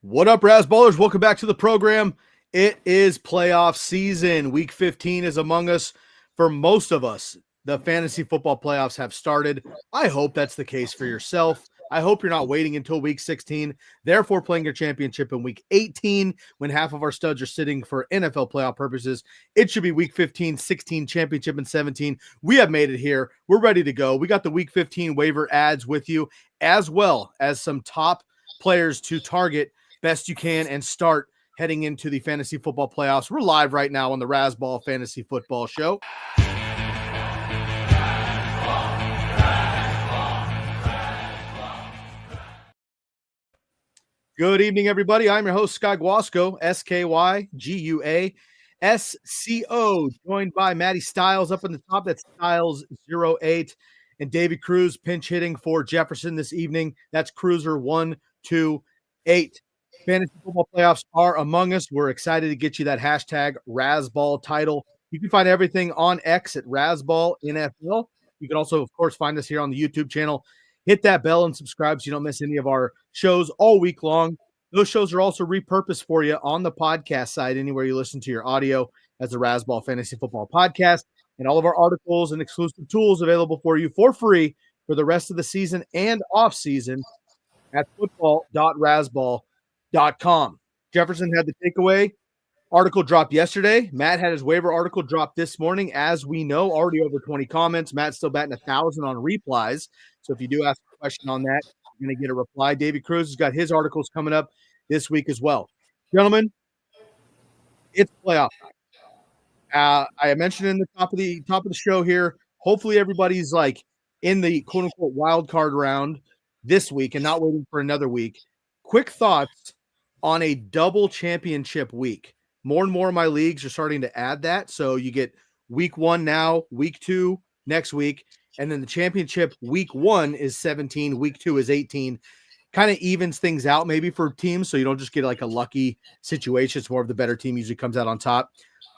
What up, Razzballers? Welcome back to the program. It is playoff season. Week 15 is among us. For most of us, the fantasy football playoffs have started. I hope that's the case for yourself. I hope you're not waiting until week 16, therefore playing your championship in week 18 when half of our studs are sitting for NFL playoff purposes. It should be week 15, 16 championship, and 17. We have made it here. We're ready to go. We got the week 15 waiver ads with you, as well as some top players to target best you can and start heading into the fantasy football playoffs. We're live right now on the Razzball Fantasy Football Show. Good evening, everybody. I'm your host, Scott Guasco, SKYGUASCO, joined by Maddie Stiles up in the top. That's Stiles08, and Davey Cruz pinch hitting for Jefferson this evening. That's Cruiser 128. Fantasy football playoffs are among us. We're excited to get you that hashtag Razzball title. You can find everything on X at Razzball NFL. You can also, of course, find us here on the YouTube channel. Hit that bell and subscribe so you don't miss any of our shows all week long. Those shows are also repurposed for you on the podcast side, anywhere you listen to your audio, as the Razzball Fantasy Football Podcast, and all of our articles and exclusive tools available for you for free for the rest of the season and off season at football.razzball.com. Jefferson had the takeaway article dropped yesterday. Matt had his waiver article dropped this morning. As we know, already over 20 comments. Matt's still batting 1,000 on replies. So if you do ask a question on that, you're going to get a reply. Davey Cruz has got his articles coming up this week as well. Gentlemen, it's playoff time. I mentioned in the top of the show here, hopefully everybody's like in the quote unquote wild card round this week and not waiting for another week. Quick thoughts on a double championship week. More and more of my leagues are starting to add that. So you get week 1 now, week 2 next week, and then the championship week 1 is 17, week 2 is 18. Kind of evens things out maybe for teams, so you don't just get like a lucky situation. It's more of the better team usually comes out on top.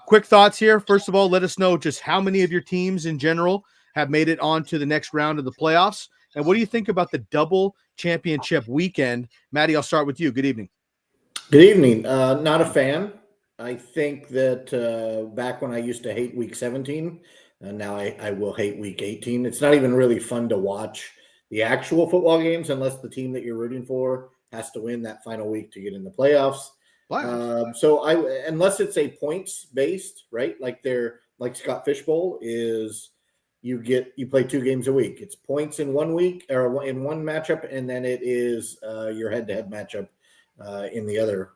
Quick thoughts here. First of all, let us know just how many of your teams in general have made it on to the next round of the playoffs. And what do you think about the double championship weekend? Maddie, I'll start with you. Good evening. Good evening. Not a fan. I think that back when I used to hate week 17, now I will hate week 18. It's not even really fun to watch the actual football games unless the team that you're rooting for has to win that final week to get in the playoffs. So unless it's a points based, right? Like Scott Fishbowl is, you play 2 games a week. It's points in 1 week or in one matchup, and then it is your head-to-head matchup in the other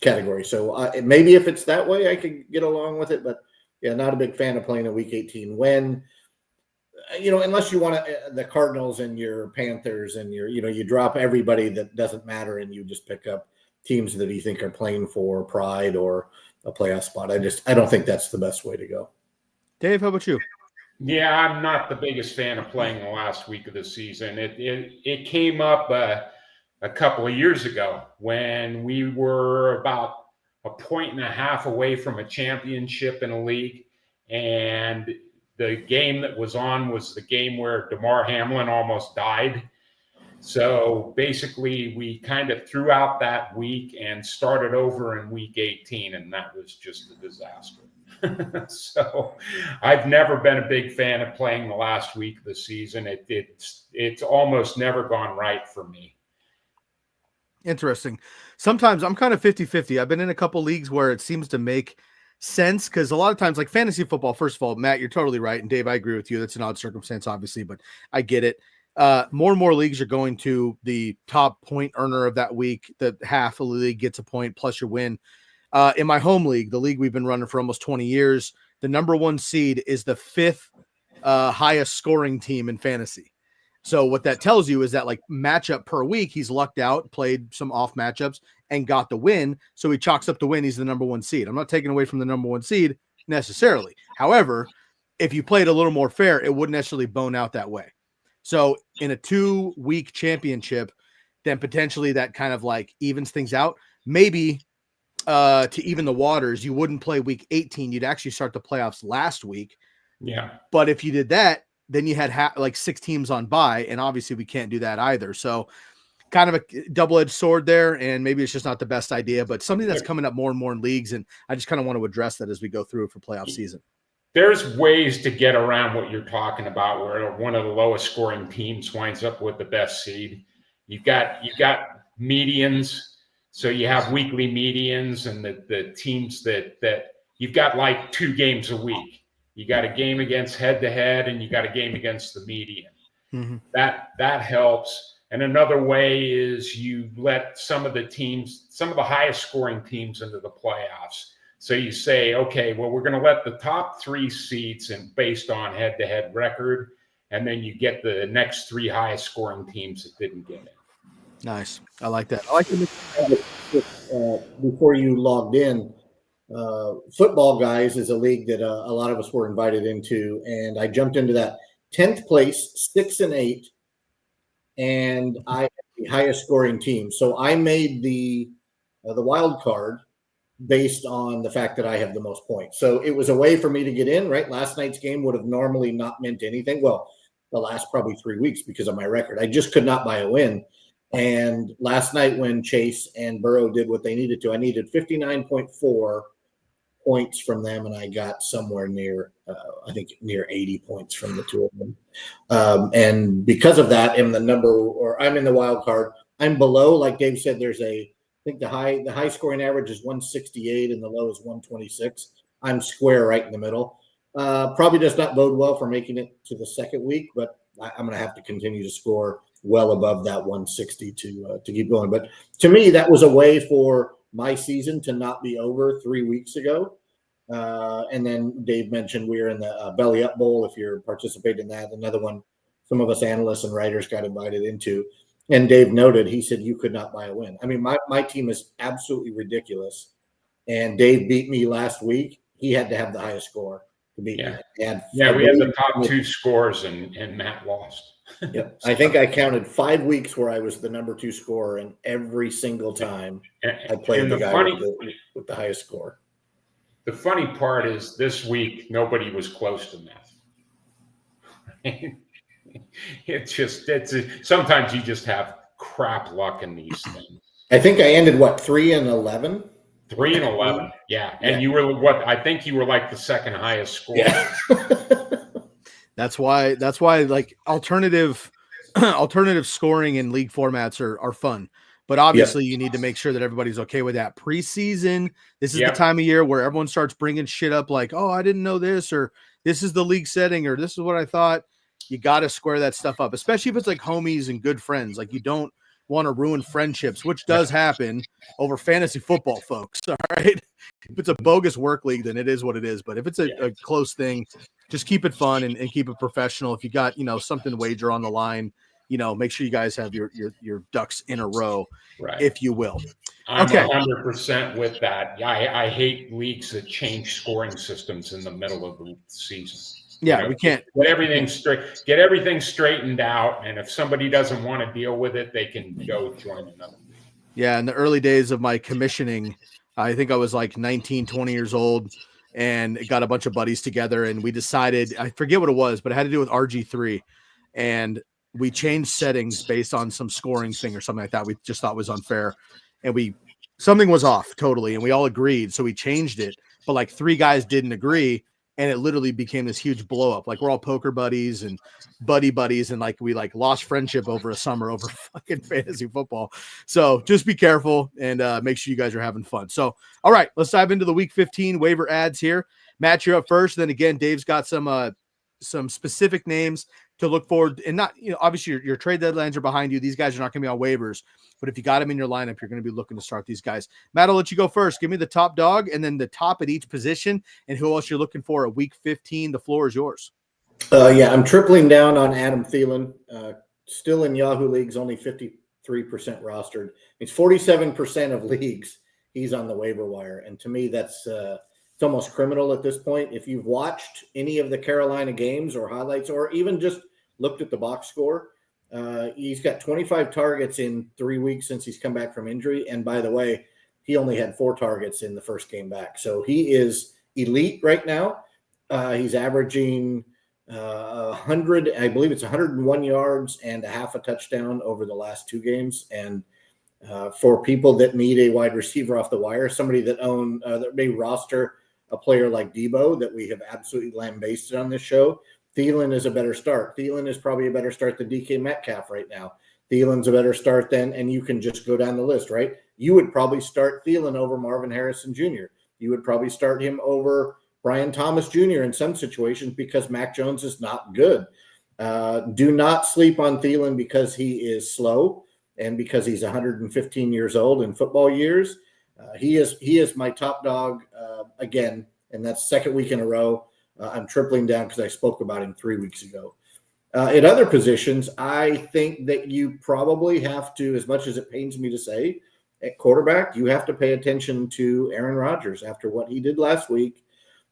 category. So maybe if it's that way, I could get along with it. But yeah, not a big fan of playing a week 18 when, unless you want the Cardinals and your Panthers and you drop everybody that doesn't matter and you just pick up teams that you think are playing for pride or a playoff spot. I don't think that's the best way to go. Dave, how about you? Yeah, I'm not the biggest fan of playing the last week of the season. It came up a couple of years ago when we were about 1.5 points away from a championship in a league, and the game that was on was the game where DeMar Hamlin almost died. So basically we kind of threw out that week and started over in week 18, and that was just a disaster. So I've never been a big fan of playing the last week of the season. It's almost never gone right for me. Interesting. Sometimes I'm kind of 50-50. I've been in a couple leagues where it seems to make sense because a lot of times, like fantasy football, first of all, Matt, you're totally right. And Dave, I agree with you. That's an odd circumstance, obviously, but I get it. More and more leagues are going to the top point earner of that week. The half of the league gets a point plus your win. In my home league, the league we've been running for almost 20 years, the number 1 seed is the 5th highest scoring team in fantasy. So what that tells you is that like matchup per week, he's lucked out, played some off matchups and got the win. So he chalks up the win. He's the number 1 seed. I'm not taking away from the number 1 seed necessarily. However, if you played a little more fair, it wouldn't necessarily bone out that way. So in a 2-week championship, then potentially that kind of like evens things out. Maybe to even the waters, you wouldn't play week 18. You'd actually start the playoffs last week. Yeah. But if you did that, then you had like 6 teams on bye, and obviously we can't do that either. So kind of a double-edged sword there, and maybe it's just not the best idea, but something that's coming up more and more in leagues, and I just kind of want to address that as we go through for playoff season. There's ways to get around what you're talking about, where one of the lowest scoring teams winds up with the best seed. You've got medians, so you have weekly medians, and the teams that you've got like 2 games a week. You got a game against head-to-head, and you got a game against the median. Mm-hmm. That helps. And another way is you let some of the highest scoring teams into the playoffs. So you say, okay, well, we're going to let the top 3 seeds and based on head-to-head record, and then you get the next 3 highest scoring teams that didn't get in. Nice. I like that. I like before you logged in, Football Guys is a league that a lot of us were invited into, and I jumped into that. 10th place, 6-8, and I had the highest scoring team. So I made the wild card based on the fact that I have the most points. So it was a way for me to get in, right? Last night's game would have normally not meant anything. Well, the last probably 3 weeks because of my record. I just could not buy a win. And last night when Chase and Burrow did what they needed to, I needed 59.4 points from them, and I got somewhere near, I think near 80 points from the 2 of them. And because of that, I'm in the wild card. I'm below, like Dave said, I think the high scoring average is 168 and the low is 126. I'm square right in the middle. Probably does not bode well for making it to the second week, but I'm going to have to continue to score well above that 160 to keep going. But to me, that was a way for my season to not be over 3 weeks ago. And then Dave mentioned we are in the Belly Up Bowl. If you're participating in that, another one some of us analysts and writers got invited into. And Dave noted, he said, you could not buy a win. I mean, my team is absolutely ridiculous. And Dave beat me last week. He had to have the highest score to beat me. We had the top 2 scores, and Matt lost. Yep. I think I counted 5 weeks where I was the number 2 scorer, and every single time I played the guy with the highest score. The funny part is this week, nobody was close to Matt. Sometimes you just have crap luck in these things. I think I ended 3-11. 3-11, yeah. And you were I think you were like the second highest score. Yeah. That's why like alternative scoring in league formats are fun. But obviously you need to make sure that everybody's okay with that. Preseason, this is the time of year where everyone starts bringing shit up like, oh, I didn't know this, or this is the league setting, or this is what I thought. You got to square that stuff up, especially if it's like homies and good friends. Like you don't want to ruin friendships, which does happen over fantasy football, folks. All right. If it's a bogus work league, then it is what it is. But if it's a close thing, just keep it fun and keep it professional. If you got, something to wager on the line, make sure you guys have your ducks in a row, if you will. I'm 100% with that. I hate leagues that change scoring systems in the middle of the season. Yeah, we can't get everything straight. Get everything straightened out, and if somebody doesn't want to deal with it, they can go join another league. Yeah, in the early days of my commissioning, I think I was like 19, 20 years old, and got a bunch of buddies together, and we decided, I forget what it was, but it had to do with RG3, and we changed settings based on some scoring thing or something like that. We just thought was unfair, and something was off totally, and we all agreed, so we changed it, but like 3 guys didn't agree. And it literally became this huge blow up. Like we're all poker buddies and buddies. And like, we lost friendship over a summer over fucking fantasy football. So just be careful and make sure you guys are having fun. So, all right, let's dive into the week 15 waiver ads here. Matt, you're up first. Then again, Dave's got some specific names to look forward. And not, obviously your trade deadlines are behind you. These guys are not going to be on waivers, but if you got them in your lineup, you're going to be looking to start these guys. Matt, I'll let you go first. Give me the top dog and then the top at each position and who else you're looking for at week 15. The floor is yours. I'm tripling down on Adam Thielen. Still in Yahoo leagues, only 53% rostered. It's 47% of leagues. He's on the waiver wire. And to me, that's it's almost criminal at this point. If you've watched any of the Carolina games or highlights, or even just looked at the box score, he's got 25 targets in 3 weeks since he's come back from injury. And by the way, he only had 4 targets in the first game back. So he is elite right now. He's averaging 100, I believe it's 101 yards and a half a touchdown over the last 2 games. And for people that need a wide receiver off the wire, somebody that may roster a player like Debo that we have absolutely lambasted on this show, Thielen is a better start. Thielen is probably a better start than DK Metcalf right now. Thielen's a better start than, and you can just go down the list, right? You would probably start Thielen over Marvin Harrison Jr. You would probably start him over Brian Thomas Jr. in some situations because Mac Jones is not good. Do not sleep on Thielen because he is slow and because he's 115 years old in football years. He is my top dog again, and that's second week in a row. I'm tripling down because I spoke about him 3 weeks ago. At other positions, I think that you probably have to, as much as it pains me to say, at quarterback, you have to pay attention to Aaron Rodgers after what he did last week.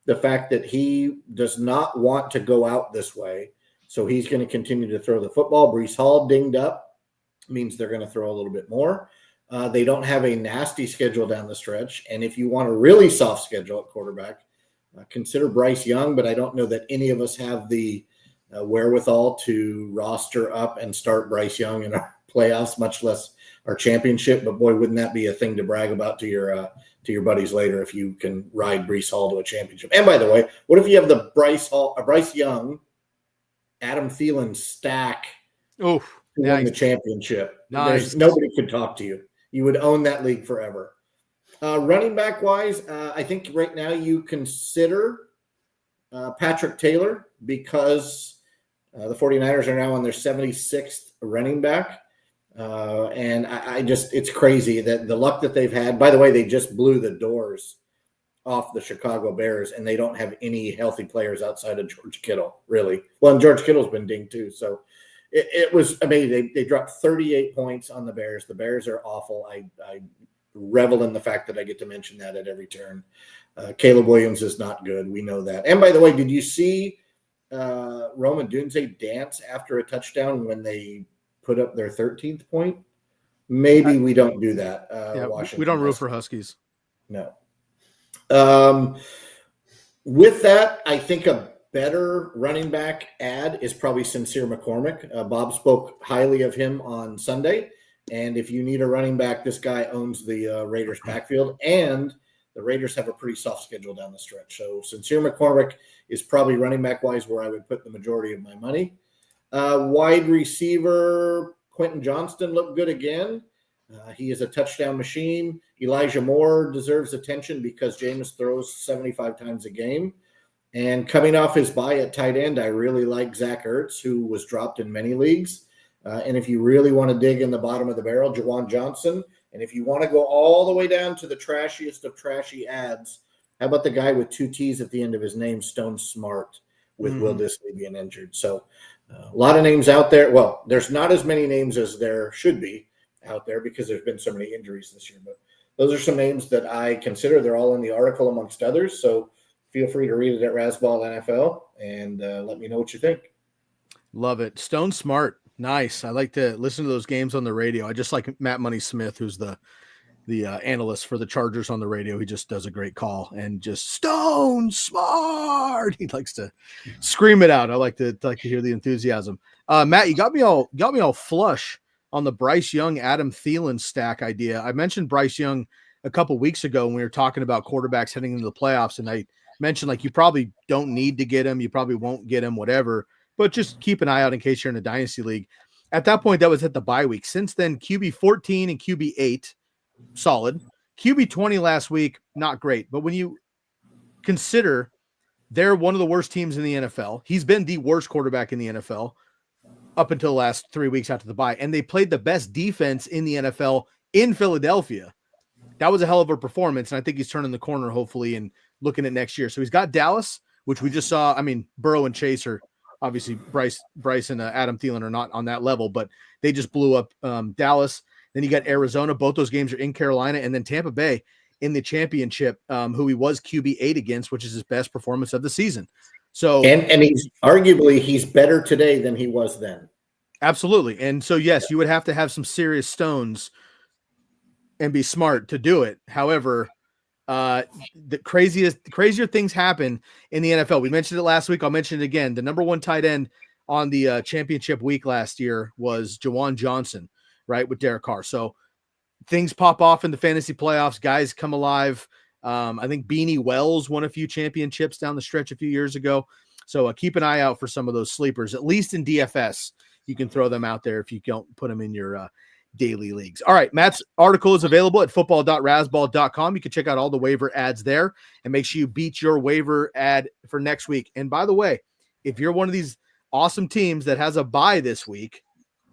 The fact that he does not want to go out this way. So he's going to continue to throw the football. Breece Hall dinged up means they're going to throw a little bit more. They don't have a nasty schedule down the stretch. And if you want a really soft schedule at quarterback, consider Bryce Young, but I don't know that any of us have the wherewithal to roster up and start Bryce Young in our playoffs, much less our championship. But boy, wouldn't that be a thing to brag about to your buddies later if you can ride Breece Hall to a championship. And by the way, what if you have the Bryce Young, Adam Thielen stack to win the championship? Nice. Nobody could talk to you. You would own that league forever. Running back wise, I think right now you consider Patrick Taylor because the 49ers are now on their 76th running back. And it's crazy that the luck that they've had. By the way, they just blew the doors off the Chicago Bears, and they don't have any healthy players outside of George Kittle, really. Well, and George Kittle's been dinged too. So it was amazing. They dropped 38 points on the Bears. The Bears are awful. I revel in the fact that I get to mention that at every turn. Caleb Williams is not good. We know that. And by the way, did you see Roman Dunze dance after a touchdown when they put up their 13th point? Maybe we don't do that. Washington, we don't root for Huskies. No. With that, I think a better running back ad is probably Sincere McCormick. Bob spoke highly of him on Sunday. And if you need a running back, this guy owns the Raiders backfield, and the Raiders have a pretty soft schedule down the stretch. So Sincere McCormick is probably running back wise where I would put the majority of my money. Wide receiver, Quentin Johnston looked good again. He is a touchdown machine. Elijah Moore deserves attention because Jameis throws 75 times a game. And coming off his bye at tight end, I really like Zach Ertz, who was dropped in many leagues. And if you really want to dig in the bottom of the barrel, Jawan Johnson. And if you want to go all the way down to the trashiest of trashy ads, how about the guy with 2 T's at the end of his name, Stone Smart, with Will Dissly being injured? So a lot of names out there. Well, there's not as many names as there should be out there because there's been so many injuries this year. But those are some names that I consider. They're all in the article amongst others. So feel free to read it at Razzball NFL and let me know what you think. Love it. Stone Smart. Nice. I like to listen to those games on the radio. I just like Matt Money Smith, who's the analyst for the Chargers on the radio. He just does a great call and just Stone Smart. He likes to scream it out. I like to hear the enthusiasm. Matt, you got me all flush on the Bryce Young, Adam Thielen stack idea. I mentioned Bryce Young a couple weeks ago when we were talking about quarterbacks heading into the playoffs, and I mentioned like you probably don't need to get him, you probably won't get him, whatever. But just keep an eye out in case you're in a dynasty league. At that point, that was at the bye week. Since then, QB 14 and QB 8, solid. QB 20 last week, not great. But when you consider they're one of the worst teams in the NFL, he's been the worst quarterback in the NFL up until the last 3 weeks after the bye. And they played the best defense in the NFL in Philadelphia. That was a hell of a performance. And I think he's turning the corner, hopefully, and looking at next year. So he's got Dallas, which we just saw. I mean, Burrow and Chase are obviously Bryce and Adam Thielen are not on that level, but they just blew up Dallas. Then you got Arizona. Both those games are in Carolina, and then Tampa Bay in the championship, who he was QB 8 against, which is his best performance of the season. So and he's better today than he was then. Absolutely. And so yes, you would have to have some serious stones and be smart to do it. However, the crazier things happen in the NFL. We mentioned it last week. I'll mention it again. The number one tight end on the championship week last year was Jawan Johnson, right, with Derek Carr. So things pop off in the fantasy playoffs. Guys come alive. I think Beanie Wells won a few championships down the stretch a few years ago. So keep an eye out for some of those sleepers, at least in DFS. You can throw them out there if you don't put them in your daily leagues. All right, Matt's article is available at football.rasball.com. You can check out all the waiver ads there and make sure you beat your waiver ad for next week. And by the way, if you're one of these awesome teams that has a bye this week,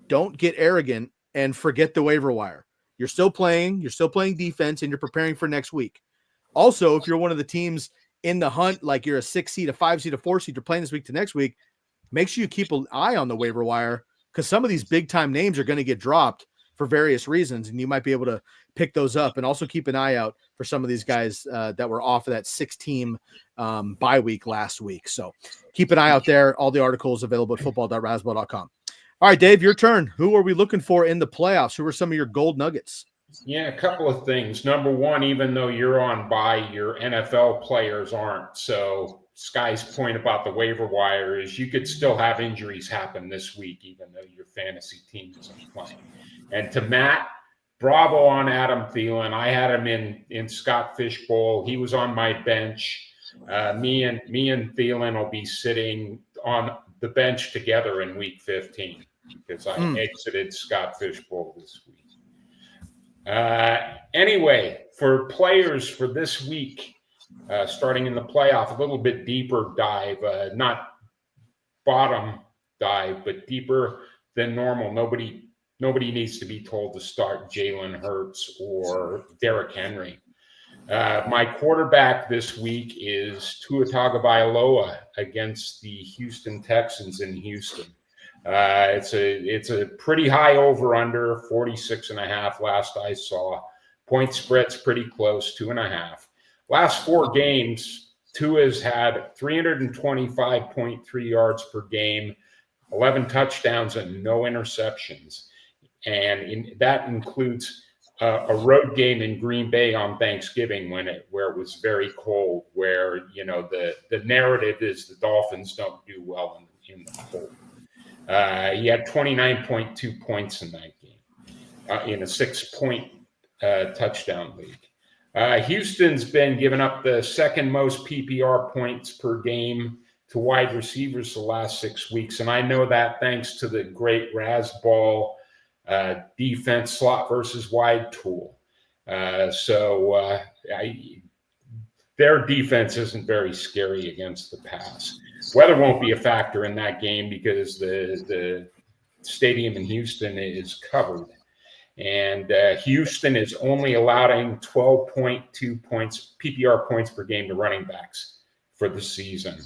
don't get arrogant and forget the waiver wire. You're still playing defense, and you're preparing for next week. Also, if you're one of the teams in the hunt, like you're a 6 seed, a 5 seed, a 4 seed, you're playing this week to next week, make sure you keep an eye on the waiver wire, because some of these big time names are going to get dropped for various reasons, and you might be able to pick those up. And also keep an eye out for some of these guys that were off of that 6-team bye week last week. So keep an eye out there. All the articles available at football.rasball.com. All right, Dave, your turn. Who are we looking for in the playoffs? Who are some of your gold nuggets? Yeah, a couple of things. Number one, even though you're on bye, your NFL players aren't. So Sky's point about the waiver wire is you could still have injuries happen this week, even though your fantasy team isn't playing. And to Matt, bravo on Adam Thielen. I had him in Scott Fishbowl. He was on my bench. Me and Thielen will be sitting on the bench together in week 15 because I exited Scott Fishbowl this week. Anyway, for players for this week, starting in the playoff, a little bit deeper dive, not bottom dive, but deeper than normal. Nobody needs to be told to start Jalen Hurts or Derrick Henry. My quarterback this week is Tua Tagovailoa against the Houston Texans in Houston. It's a pretty high over-under, 46.5 last I saw. Point spread's pretty close, 2.5. Last 4 games, Tua's had 325.3 yards per game, 11 touchdowns, and no interceptions. And that includes a road game in Green Bay on Thanksgiving where it was very cold, where the narrative is the Dolphins don't do well in the cold. He had 29.2 points in that game in a 6-point touchdown league. Houston's been giving up the second most PPR points per game to wide receivers the last 6 weeks, and I know that thanks to the great Rasball defense slot versus wide tool. Their defense isn't very scary against the pass. Weather won't be a factor in that game because the stadium in Houston is covered. And Houston is only allowing 12.2 points, PPR points per game to running backs for the season.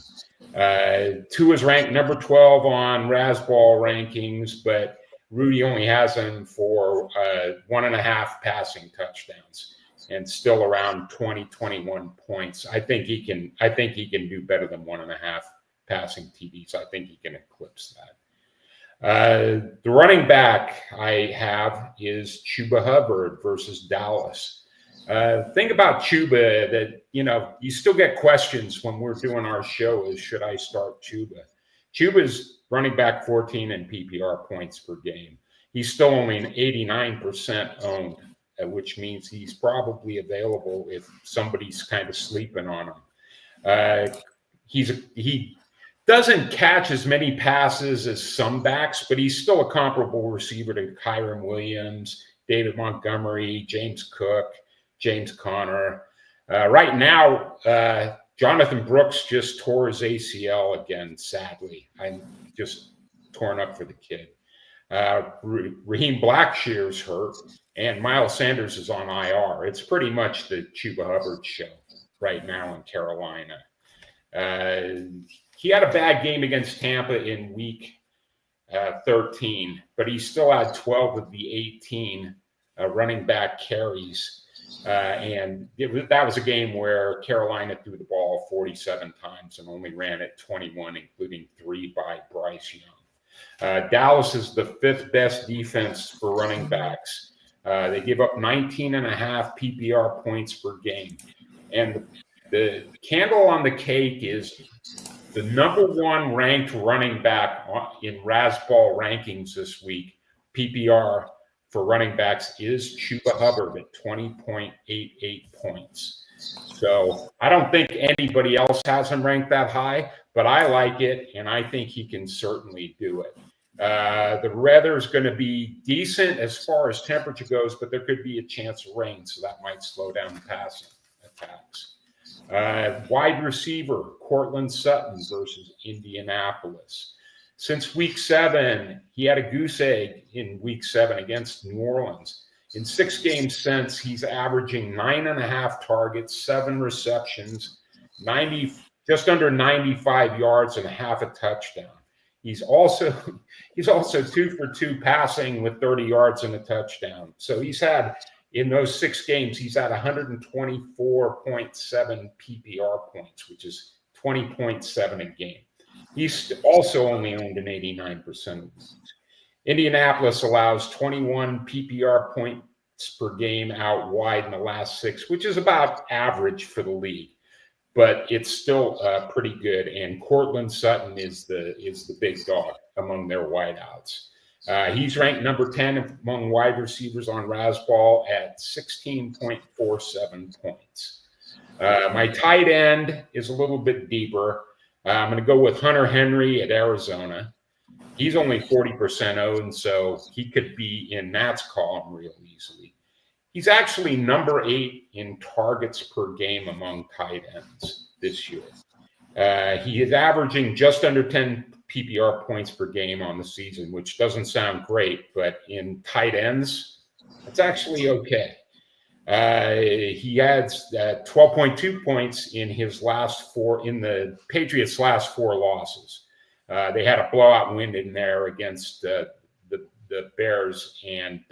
Tua is ranked number 12 on Rasball rankings, but Rudy only has him for 1.5 passing touchdowns and still around 21 points. I think he can do better than 1.5 passing TDs. I think he can eclipse that. The running back I have is Chuba Hubbard versus Dallas. Thing about Chuba that, you still get questions when we're doing our show is, should I start Chuba? Chuba's running back 14 in PPR points per game. He's still only an 89% owned, which means he's probably available if somebody's kind of sleeping on him. He doesn't catch as many passes as some backs, but he's still a comparable receiver to Kyren Williams, David Montgomery, James Cook, James Conner. Right now, Jonathan Brooks just tore his ACL again, sadly. I'm just torn up for the kid. Raheem Blackshear's hurt, and Miles Sanders is on IR. It's pretty much the Chuba Hubbard show right now in Carolina. He had a bad game against Tampa in week 13, but he still had 12 of the 18 running back carries. And that was a game where Carolina threw the ball 47 times and only ran it 21, including 3 by Bryce Young. Dallas is the 5th best defense for running backs. They give up 19.5 PPR points per game. And the candle on the cake is the number one ranked running back in Razzball rankings this week, PPR for running backs, is Chuba Hubbard at 20.88 points. So I don't think anybody else has him ranked that high, but I like it, and I think he can certainly do it. The weather's going to be decent as far as temperature goes, but there could be a chance of rain, so that might slow down the passing attacks. Wide receiver, Cortland Sutton versus Indianapolis. Since week 7, he had a goose egg in week 7 against New Orleans. In 6 games since, he's averaging 9.5 targets, 7 receptions, just under 95 yards and half a touchdown. He's also 2 for 2 passing with 30 yards and a touchdown. So he's had, in those 6 games, he's had 124.7 PPR points, which is 20.7 a game. He's also only owned in 89% of leagues. Indianapolis allows 21 PPR points per game out wide in the last 6, which is about average for the league, but it's still pretty good. And Cortland Sutton is the big dog among their wideouts. He's ranked number 10 among wide receivers on Razzball at 16.47 points. My tight end is a little bit deeper. I'm going to go with Hunter Henry at Arizona. He's only 40% owned, so he could be in Matt's column real easily. He's actually number 8 in targets per game among tight ends this year. He is averaging just under 10 PPR points per game on the season, which doesn't sound great, but in tight ends, it's actually okay. He adds 12.2 points in the Patriots' last 4 losses. They had a blowout win in there against the Bears, and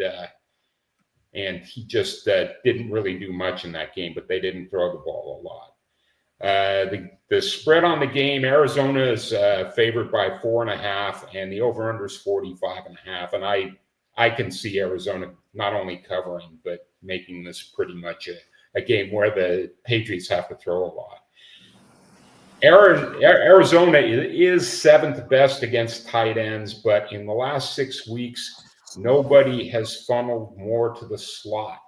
he just didn't really do much in that game, but they didn't throw the ball a lot. The spread on the game, Arizona is favored by 4.5, and the over-under is 45.5. And I can see Arizona not only covering, but making this pretty much a game where the Patriots have to throw a lot. Arizona is 7th best against tight ends, but in the last 6 weeks, nobody has funneled more to the slot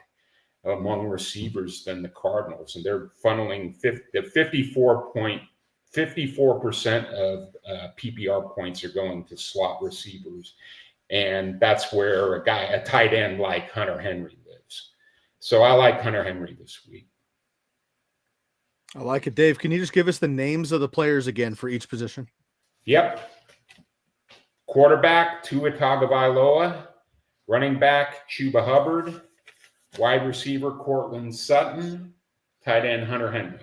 among receivers than the Cardinals, and they're funneling 54% of PPR points are going to slot receivers, and that's where a tight end like Hunter Henry lives. So I like Hunter Henry this week. I like it, Dave. Can you just give us the names of the players again for each position? Yep. Quarterback, Tua Tagovailoa. Running back, Chuba Hubbard. Wide receiver, Cortland Sutton. Tight end, Hunter Henry.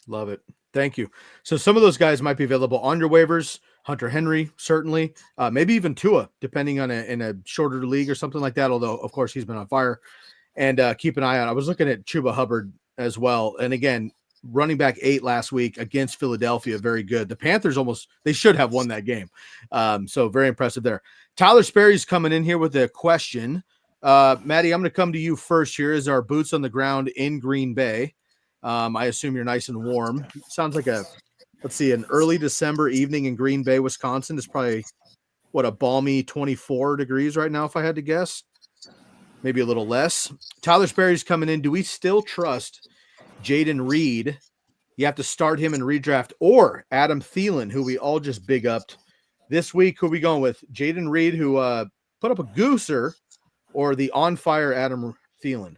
Love it. Thank you. So some of those guys might be available on your waivers. Hunter Henry, certainly. Maybe even Tua, depending on in a shorter league or something like that, although, of course, he's been on fire. And keep an eye on. I was looking at Chuba Hubbard as well. And again, running back 8 last week against Philadelphia, very good. The Panthers they should have won that game. So very impressive there. Tyler Sperry's coming in here with a question. Maddie, I'm going to come to you first here as our boots on the ground in Green Bay. I assume you're nice and warm. Sounds like an early December evening in Green Bay, Wisconsin. It's probably, a balmy 24 degrees right now, if I had to guess. Maybe a little less. Tyler Sperry's coming in. Do we still trust Jaden Reed? You have to start him in redraft, or Adam Thielen, who we all just big upped this week. Who are we going with? Jaden Reed, who put up a gooser, or the on fire Adam Thielen?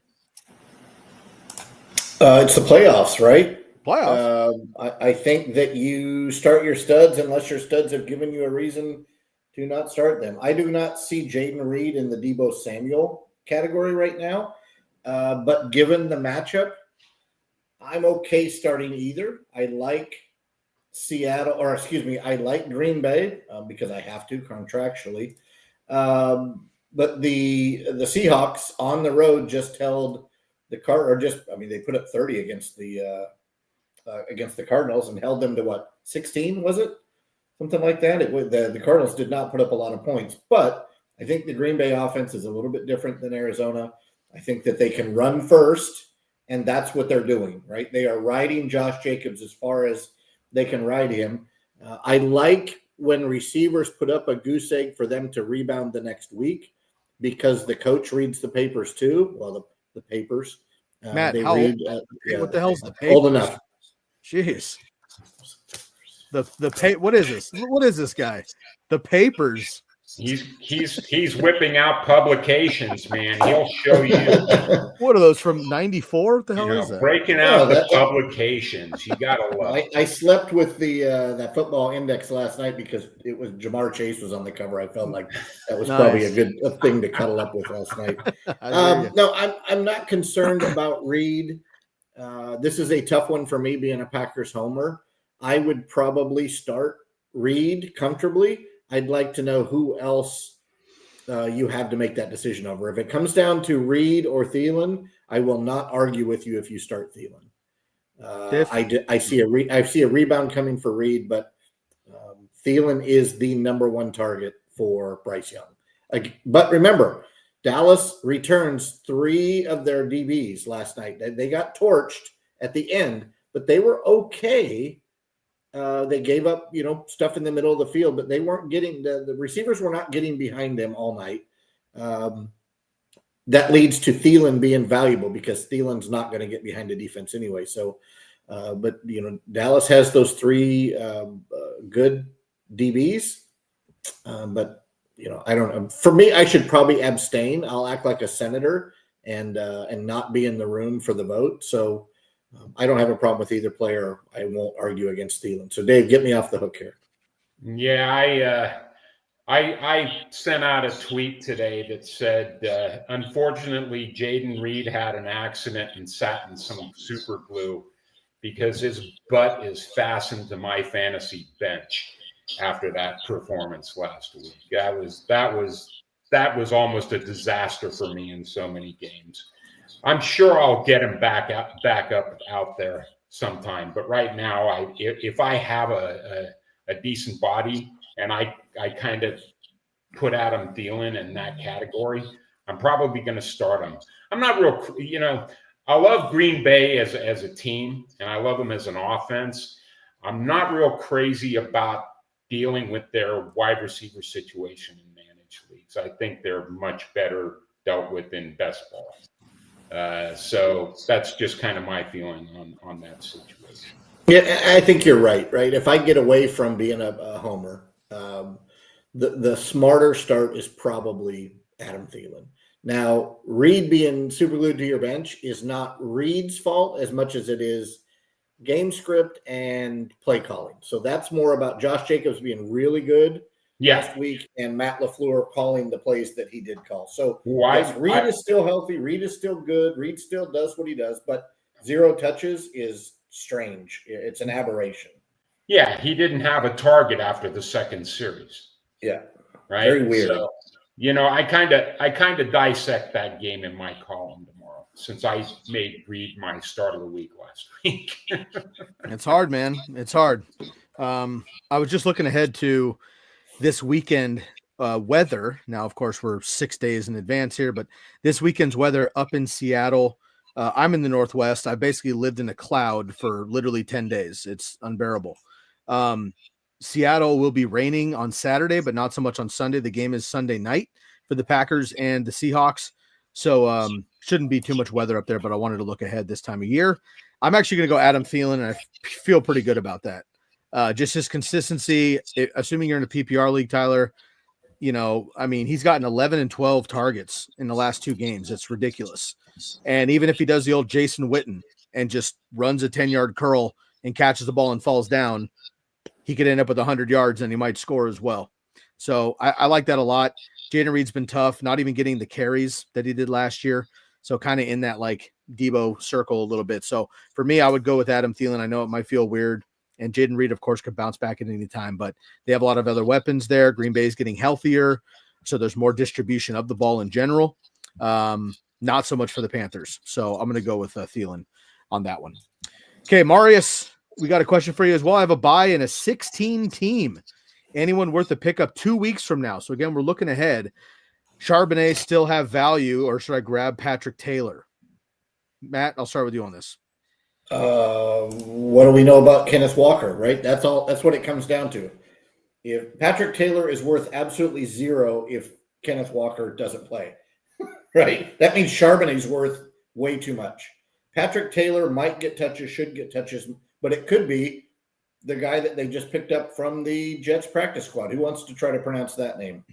It's the playoffs, right? Playoffs. I think that you start your studs unless your studs have given you a reason to not start them. I do not see Jaden Reed in the Deebo Samuel category right now, but given the matchup, I'm okay starting either. I like I like Green Bay because I have to contractually. But the Seahawks on the road just held they put up 30 against the Cardinals and held them to 16, was it? Something like that. The Cardinals did not put up a lot of points, but I think the Green Bay offense is a little bit different than Arizona. I think that they can run first and that's what they're doing, right? They are riding Josh Jacobs as far as they can ride him. I like when receivers put up a goose egg for them to rebound the next week because the coach reads the papers too. Well, the papers. Matt, they how read. what the hell's the papers? Old enough. Jeez. What is this? What is this guy? The papers. He's whipping out publications, man. He'll show you. What are those from '94? What the hell is that? Breaking out the publications. You gotta love. I slept with the that football index last night because it was Jamar Chase was on the cover. I felt like that was probably a good thing to cuddle up with last night. No, I'm not concerned about Reed. This is a tough one for me being a Packers homer. I would probably start Reed comfortably. I'd like to know who else you have to make that decision over. If it comes down to Reed or Thielen, I will not argue with you if you start Thielen. I see a rebound coming for Reed, but Thielen is the number one target for Bryce Young. But remember, Dallas returns 3 of their DBs last night. They got torched at the end, but they were okay. They gave up, stuff in the middle of the field, but they weren't getting the receivers were not getting behind them all night. That leads to Thielen being valuable because Thielen's not going to get behind the defense anyway. So, but Dallas has those 3 good DBs, but I don't know. For me, I should probably abstain. I'll act like a senator and not be in the room for the vote. So. I don't have a problem with either player. I won't argue against Thielen. So, Dave, get me off the hook here. Yeah, I sent out a tweet today that said, unfortunately, Jaden Reed had an accident and sat in some super glue because his butt is fastened to my fantasy bench after that performance last week. That was almost a disaster for me in so many games. I'm sure I'll get him back up out there sometime. But right now, if I have a decent body and I kind of put Adam Thielen in that category, I'm probably going to start him. I'm not real, I love Green Bay as a team, and I love them as an offense. I'm not real crazy about dealing with their wide receiver situation in managed leagues. I think they're much better dealt with in best ball. So that's just kind of my feeling on that situation. Yeah, I think you're right. If I get away from being a homer, the smarter start is probably Adam Thielen. Now, Reed being super glued to your bench is not Reed's fault as much as it is game script and play calling. So that's more about Josh Jacobs being really good last week and Matt LaFleur calling the plays that he did call. So Reed is still healthy. Reed is still good. Reed still does what he does, but 0 touches is strange. It's an aberration. Yeah, he didn't have a target after the second series. Yeah, right. Very weird. So, I kind of dissect that game in my column tomorrow since I made Reed my start of the week last week. It's hard, man. It's hard. I was just looking ahead to this weekend weather. Now, of course, we're 6 days in advance here, but this weekend's weather up in Seattle. I'm in the Northwest. I basically lived in a cloud for literally 10 days. It's unbearable. Seattle will be raining on Saturday, but not so much on Sunday. The game is Sunday night for the Packers and the Seahawks. So shouldn't be too much weather up there, but I wanted to look ahead this time of year. I'm actually going to go Adam Thielen, and I feel pretty good about that. Just his consistency, assuming you're in a PPR league, Tyler, he's gotten 11 and 12 targets in the last 2 games. It's ridiculous. And even if he does the old Jason Witten and just runs a 10-yard curl and catches the ball and falls down, he could end up with 100 yards and he might score as well. So I like that a lot. Jaden Reed's been tough, not even getting the carries that he did last year. So kind of in that like Debo circle a little bit. So for me, I would go with Adam Thielen. I know it might feel weird. And Jaden Reed, of course, could bounce back at any time, but they have a lot of other weapons there. Green Bay is getting healthier, so there's more distribution of the ball in general. Not so much for the Panthers. So I'm going to go with Thielen on that one. Okay, Marius, we got a question for you as well. I have a buy in a 16 team. Anyone worth a pickup 2 weeks from now? So again, we're looking ahead. Charbonnet still have value, or should I grab Patrick Taylor? Matt, I'll start with you on this. What do we know about Kenneth Walker, right? That's all. That's what it comes down to. If Patrick Taylor is worth absolutely zero if Kenneth Walker doesn't play, right? That means Charbonnet's worth way too much. Patrick Taylor might get touches, should get touches, but it could be the guy that they just picked up from the Jets practice squad. Who wants to try to pronounce that name?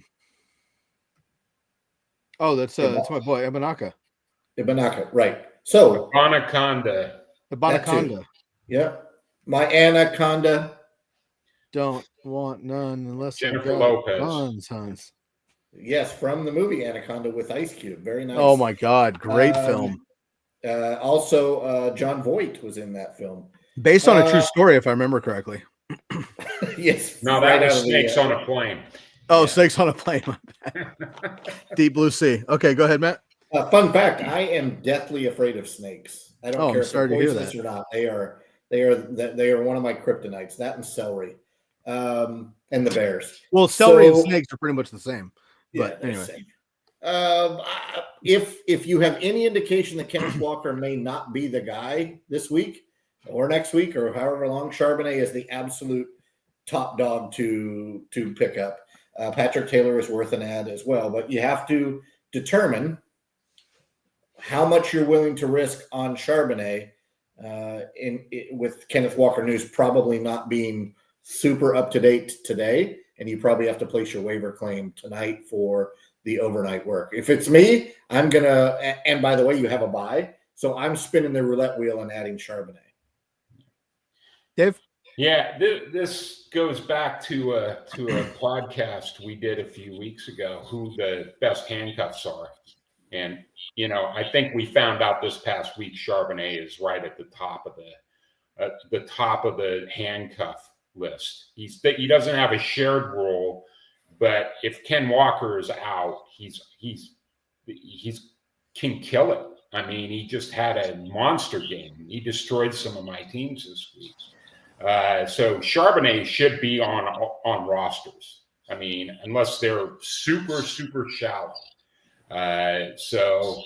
Oh, that's my boy, Ibanaka. Ibanaka, right. So Anaconda. Ibanaka. Yeah. My anaconda. Don't want none unless Jennifer I got Lopez. buns, Hans. Yes, from the movie Anaconda with Ice Cube. Very nice. Oh my God, great film. Also, John Voight was in that film. Based on a true story, if I remember correctly. Yes. No, that was Snakes on a Plane. Oh, Snakes on a Plane. Deep Blue Sea. Okay, go ahead, Matt. Fun fact: I am deathly afraid of snakes. I don't care if they're poisonous or not. They are one of my kryptonites. That and celery, and the bears. Well, celery and snakes are pretty much the same. But yeah, anyway, if you have any indication that Kenneth Walker may not be the guy this week or next week or however long, Charbonnet is the absolute top dog to pick up. Patrick Taylor is worth an ad as well, but you have to determine how much you're willing to risk on Charbonnet with Kenneth Walker news probably not being super up to date today, and you probably have to place your waiver claim tonight for the overnight work. If it's me, I'm gonna. And by the way, you have a bye, so I'm spinning the roulette wheel and adding Charbonnet. Dave. Yeah, this goes back to a podcast we did a few weeks ago, who the best handcuffs are. And, I think we found out this past week, Charbonnet is right at the top of the handcuff list. He doesn't have a shared role, but if Ken Walker is out, he's can kill it. I mean, he just had a monster game. He destroyed some of my teams this week. So Charbonnet should be on rosters. I mean, unless they're super, super shallow. So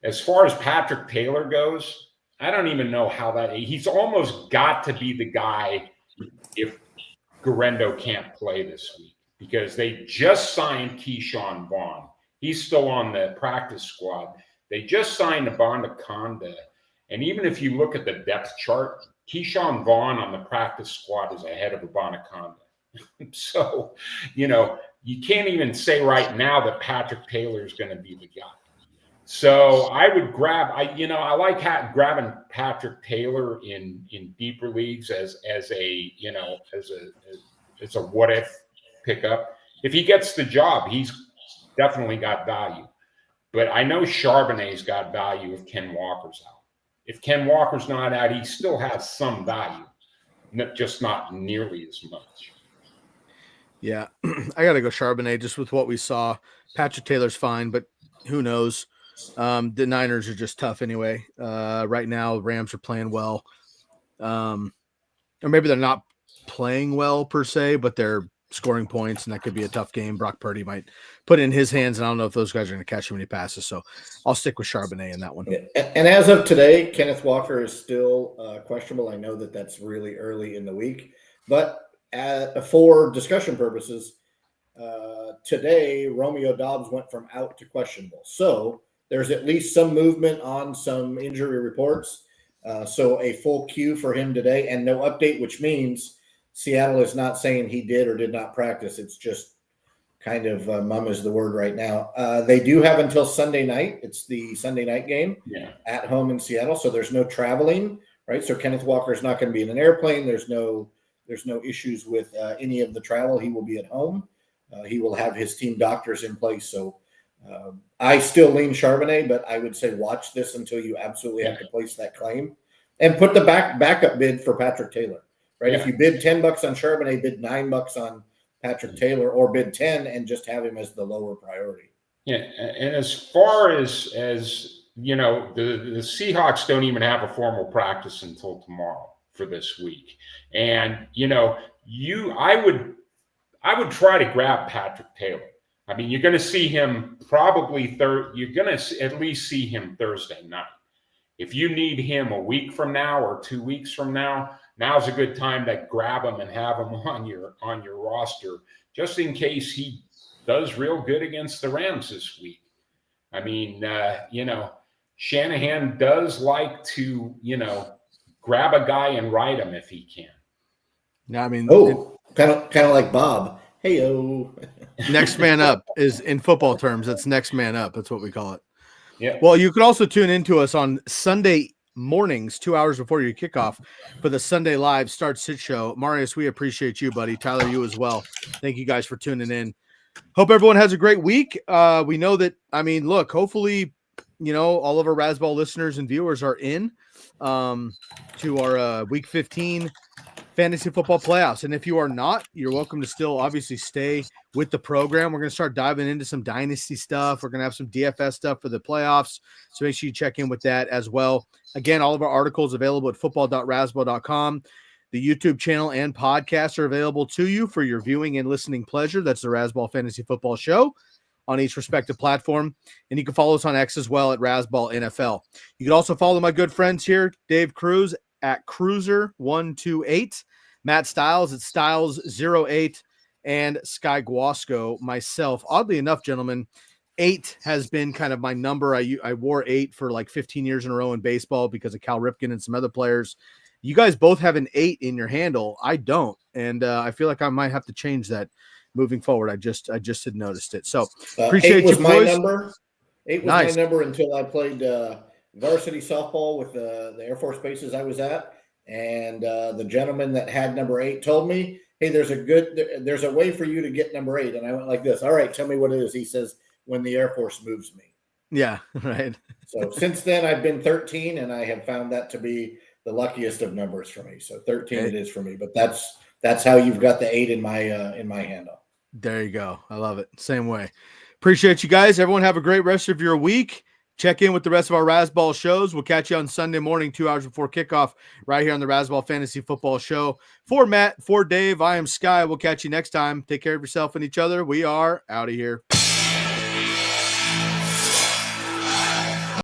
as far as Patrick Taylor goes, I don't even know how he's almost got to be the guy if Guarendo can't play this week, because they just signed Keyshawn Vaughn. He's still on the practice squad. They just signed Anaconda. And even if you look at the depth chart, Keyshawn Vaughn on the practice squad is ahead of Anaconda. So, you can't even say right now that Patrick Taylor is going to be the guy. So I would I like grabbing Patrick Taylor in deeper leagues as a what if pickup. If he gets the job, he's definitely got value. But I know Charbonnet's got value if Ken Walker's out. If Ken Walker's not out, he still has some value, just not nearly as much. Yeah, I got to go Charbonnet just with what we saw. Patrick Taylor's fine, but who knows? The Niners are just tough anyway. Right now, Rams are playing well. Or maybe they're not playing well per se, but they're scoring points, and that could be a tough game. Brock Purdy might put it in his hands, and I don't know if those guys are going to catch him when he passes. So I'll stick with Charbonnet in that one. And as of today, Kenneth Walker is still questionable. I know that that's really early in the week, but for discussion purposes, today Romeo Doubs went from out to questionable. So there's at least some movement on some injury reports. So a full queue for him today and no update, which means Seattle is not saying he did or did not practice. It's just kind of mum is the word right now. They do have until Sunday night. It's the Sunday night game at home in Seattle. So there's no traveling, right? So Kenneth Walker is not going to be in an airplane. There's no issues with any of the travel. He will be at home. He will have his team doctors in place. So I still lean Charbonnet, but I would say watch this until you absolutely have to place that claim and put the backup bid for Patrick Taylor. Right? Yeah. If you bid $10 on Charbonnet, bid $9 on Patrick Taylor, or bid 10 and just have him as the lower priority. Yeah, and as far as the Seahawks don't even have a formal practice until tomorrow for this week, and I would try to grab Patrick Taylor. I mean, you're going to see him probably you're going to at least see him Thursday night. if you need him a week from now or 2 weeks from now, now's a good time to grab him and have him on your roster, just in case he does real good against the Rams this week. I mean, Shanahan does like to, grab a guy and ride him if he can. Yeah, I mean, kind of like Bob. Hey-o. Next man up is, in football terms, that's next man up. That's what we call it. Yeah. Well, you could also tune into us on Sunday mornings, 2 hours before your kickoff, for the Sunday Live Start Sit Show. Marius, we appreciate you, buddy. Tyler, you as well. Thank you guys for tuning in. Hope everyone has a great week. We know that, look, hopefully, all of our Razzball listeners and viewers are in to our Week 15 fantasy football playoffs. And if you are not, you're welcome to still obviously stay with the program. We're going to start diving into some dynasty stuff. We're going to have some DFS stuff for the playoffs. So make sure you check in with that as well. Again, all of our articles available at football.razzball.com. The YouTube channel and podcast are available to you for your viewing and listening pleasure. That's the Razzball Fantasy Football Show on each respective platform. And you can follow us on X as well at Razzball NFL. You can also follow my good friends here, Dave Cruz at Cruiser128, Matt Stiles at Stiles08, and Sky Guasco, myself. Oddly enough, gentlemen, 8 has been kind of my number. I wore 8 for like 15 years in a row in baseball because of Cal Ripken and some other players. You guys both have an 8 in your handle. I don't. And I feel like I might have to change that moving forward. I just had noticed it. So appreciate 8 was you, boys. my number. 8 was Nice. my number until I played varsity softball with the Air Force bases I was at. And the gentleman that had number 8 told me, hey, there's a way for you to get number 8. And I went like this. All right, tell me what it is. He says, when the Air Force moves me. Yeah, right. So since then I've been 13, and I have found that to be the luckiest of numbers for me. So 13 it is for me, but that's how you've got the 8 in my handle. There you go. I love it. Same way. Appreciate you guys. Everyone have a great rest of your week. Check in with the rest of our Razzball shows. We'll catch you on Sunday morning, 2 hours before kickoff, right here on the Razzball Fantasy Football Show. For Matt, for Dave, I am Sky. We'll catch you next time. Take care of yourself and each other. We are out of here.